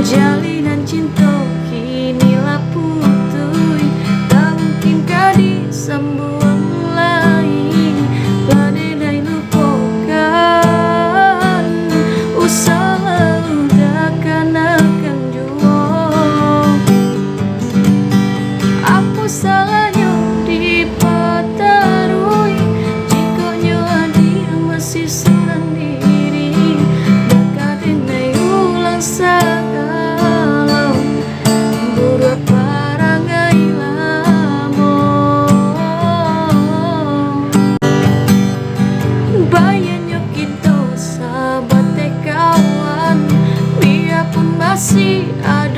Jalinan cinta kinilah putus, tak mungkinkah disambung lagi. Badai lupakan, usaha udah akan jua. Apa salahnya dipatarui, jika nyawa dia masih seorang diri. Bakadinai ulang segala buruk parangai lamo. Bayangnya kita sahabat kawan, biarpun masih ada